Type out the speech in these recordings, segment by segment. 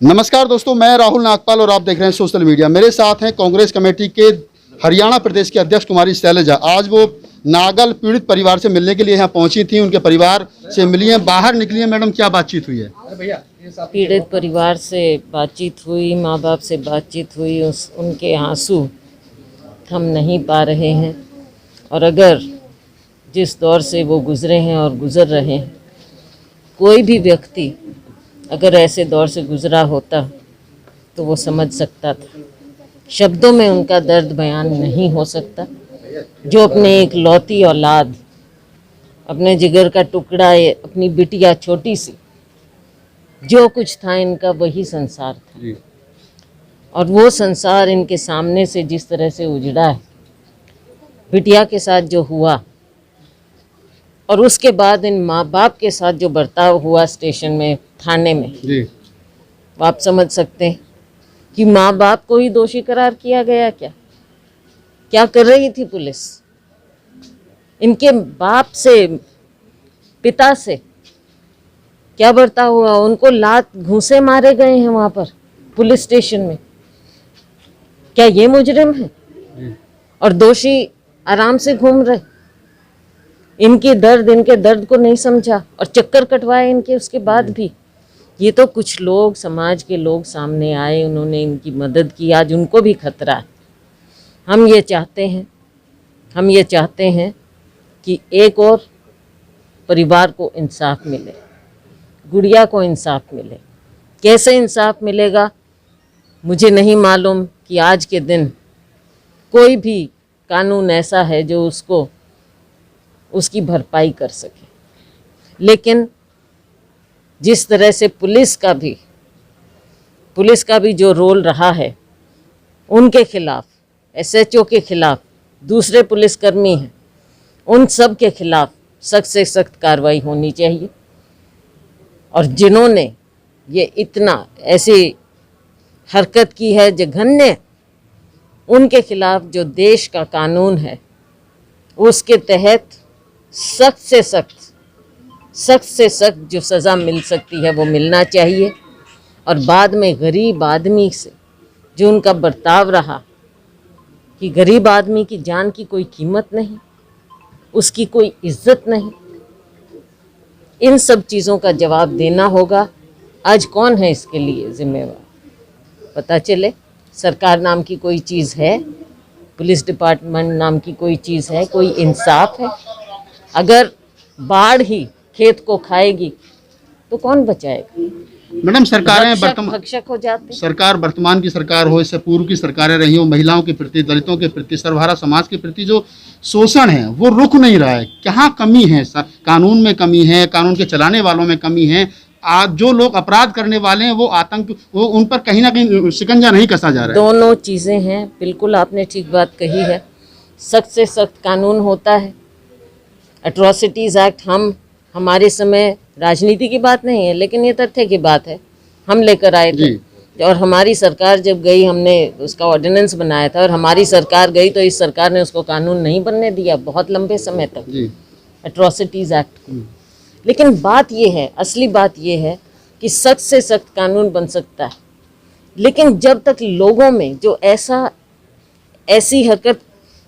नमस्कार दोस्तों, मैं राहुल नागपाल और आप देख रहे हैं सोशल मीडिया। मेरे साथ हैं कांग्रेस कमेटी के हरियाणा प्रदेश की अध्यक्ष कुमारी शैलजा। आज वो नागल पीड़ित परिवार से मिलने के लिए यहाँ पहुंची थी, उनके परिवार से मिली हैं, बाहर निकली हैं। मैडम, क्या बातचीत हुई है? पीड़ित परिवार से बातचीत हुई, माँ बाप से बातचीत हुई। उनके आंसू थम नहीं पा रहे हैं और अगर जिस दौर से वो गुजरे हैं और गुजर रहे हैं, कोई भी व्यक्ति अगर ऐसे दौर से गुजरा होता तो वो समझ सकता था। शब्दों में उनका दर्द बयान नहीं हो सकता। जो अपने एक लौती औलाद, अपने जिगर का टुकड़ा, अपनी बिटिया छोटी सी, जो कुछ था इनका वही संसार था और वो संसार इनके सामने से जिस तरह से उजड़ा है, बिटिया के साथ जो हुआ और उसके बाद इन माँ बाप के साथ जो बर्ताव हुआ स्टेशन में, थाने में जी। आप समझ सकते हैं कि माँ बाप को ही दोषी करार किया गया। क्या कर रही थी पुलिस? इनके बाप से, पिता से क्या बर्ताव हुआ? उनको लात घूंसे मारे गए हैं वहाँ पर पुलिस स्टेशन में। क्या ये मुजरिम है? और दोषी आराम से घूम रहे। इनके दर्द को नहीं समझा और चक्कर कटवाए इनके। उसके बाद भी ये तो कुछ लोग, समाज के लोग सामने आए, उन्होंने इनकी मदद की। आज उनको भी खतरा है। हम ये चाहते हैं कि एक और परिवार को इंसाफ मिले, गुड़िया को इंसाफ मिले। कैसे इंसाफ मिलेगा मुझे नहीं मालूम कि आज के दिन कोई भी कानून ऐसा है जो उसकी भरपाई कर सके। लेकिन जिस तरह से पुलिस का भी जो रोल रहा है, उनके खिलाफ, एसएचओ के खिलाफ, दूसरे पुलिसकर्मी हैं, उन सब के खिलाफ सख्त से सख्त कार्रवाई होनी चाहिए। और जिन्होंने ये इतना ऐसी हरकत की है जघन्य, उनके खिलाफ जो देश का कानून है उसके तहत सख्त से सख्त जो सज़ा मिल सकती है वो मिलना चाहिए। और बाद में गरीब आदमी से जो उनका बर्ताव रहा, कि गरीब आदमी की जान की कोई कीमत नहीं, उसकी कोई इज्जत नहीं, इन सब चीज़ों का जवाब देना होगा। आज कौन है इसके लिए जिम्मेवार? पता चले सरकार नाम की कोई चीज़ है, पुलिस डिपार्टमेंट नाम की कोई चीज़ है, कोई इंसाफ है? अगर बाढ़ ही खेत को खाएगी तो कौन बचाएगा? मैडम, सरकार वर्तमान की सरकार हो, इससे पूर्व की सरकारें रही हो, महिलाओं के प्रति, दलितों के प्रति, सर्वहारा समाज के प्रति जो शोषण है वो रुक नहीं रहा है। कहाँ कमी है? कानून में कमी है, कानून के चलाने वालों में कमी है। आज जो लोग अपराध करने वाले हैं वो उन पर कहीं ना कहीं शिकंजा नहीं कसा जा रहा है। दोनों चीज़ें हैं। बिल्कुल आपने ठीक बात कही है। सख्त से सख्त कानून होता है। एट्रोसिटीज़ एक्ट हमारे समय राजनीति की बात नहीं है, लेकिन ये तथ्य की बात है, हम लेकर आए थे। और हमारी सरकार जब गई, हमने उसका ऑर्डिनेंस बनाया था और हमारी सरकार गई तो इस सरकार ने उसको कानून नहीं बनने दिया बहुत लंबे समय तक, एट्रोसिटीज़ एक्ट। लेकिन बात ये है, असली बात ये है कि सख्त से सख्त कानून बन सकता है, लेकिन जब तक लोगों में जो ऐसी हरकत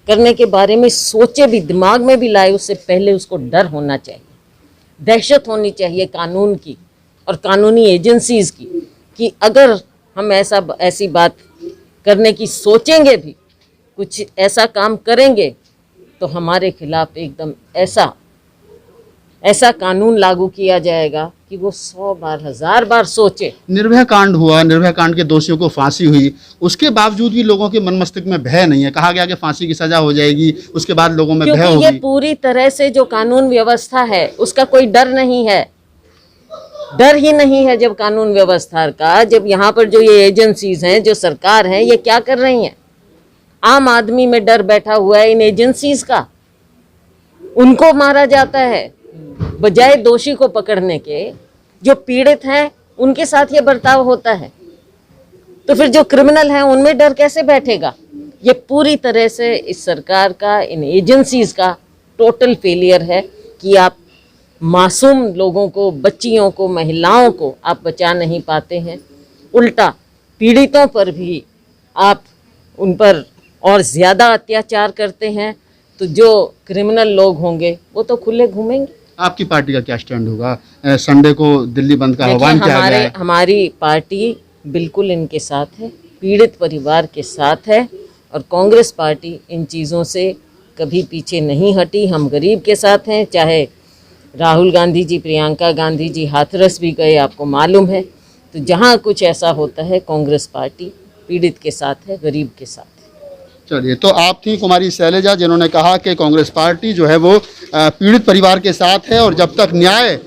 करने के बारे में सोचे भी, दिमाग में भी लाए, उससे पहले उसको डर होना चाहिए, दहशत होनी चाहिए कानून की और कानूनी एजेंसीज़ की, कि अगर हम ऐसी बात करने की सोचेंगे भी, कुछ ऐसा काम करेंगे, तो हमारे खिलाफ एकदम ऐसा कानून लागू किया जाएगा कि वो 100 बार 1000 बार सोचे। निर्भया कांड हुआ, निर्भया कांड के दोषियों को फांसी हुई, उसके बावजूद भी लोगों के मन मस्तिष्क में भय नहीं है। कहा गया कि फांसी की सजा हो जाएगी, उसके बाद लोगों में भय होगी। ये पूरी तरह से जो कानून व्यवस्था है उसका कोई डर नहीं है। डर ही नहीं है जब कानून व्यवस्था का, जब यहाँ पर जो ये एजेंसीज हैं, जो सरकार है, ये क्या कर रही हैं? आम आदमी में डर बैठा हुआ है इन एजेंसीज का। उनको मारा जाता है बजाय दोषी को पकड़ने के। जो पीड़ित हैं उनके साथ ये बर्ताव होता है, तो फिर जो क्रिमिनल हैं उनमें डर कैसे बैठेगा? ये पूरी तरह से इस सरकार का, इन एजेंसीज का टोटल फेलियर है कि आप मासूम लोगों को, बच्चियों को, महिलाओं को आप बचा नहीं पाते हैं। उल्टा पीड़ितों पर भी आप उन पर और ज़्यादा अत्याचार करते हैं, तो जो क्रिमिनल लोग होंगे वो तो खुले घूमेंगे। आपकी पार्टी का क्या स्टैंड होगा? संडे को दिल्ली बंद का आह्वान किया गया है। हमारी पार्टी बिल्कुल इनके साथ है, पीड़ित परिवार के साथ है, और कांग्रेस पार्टी इन चीज़ों से कभी पीछे नहीं हटी। हम गरीब के साथ हैं, चाहे राहुल गांधी जी, प्रियंका गांधी जी हाथरस भी गए, आपको मालूम है। तो जहाँ कुछ ऐसा होता है, कांग्रेस पार्टी पीड़ित के साथ है, गरीब के साथ है। चलिए, तो आप थी कुमारी शैलजा जिन्होंने कहा कि कांग्रेस पार्टी जो है वो पीड़ित परिवार के साथ है और जब तक न्याय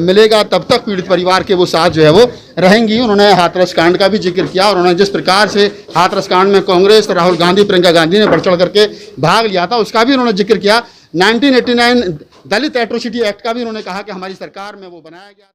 मिलेगा तब तक पीड़ित परिवार के वो साथ जो है वो रहेंगी। उन्होंने हाथरस कांड का भी जिक्र किया और उन्होंने जिस प्रकार से हाथरस कांड में कांग्रेस, राहुल गांधी, प्रियंका गांधी ने बढ़ चढ़ करके भाग लिया था उसका भी उन्होंने जिक्र किया। 1989 दलित एट्रोसिटी एक्ट का भी उन्होंने कहा कि हमारी सरकार में वो बनाया गया।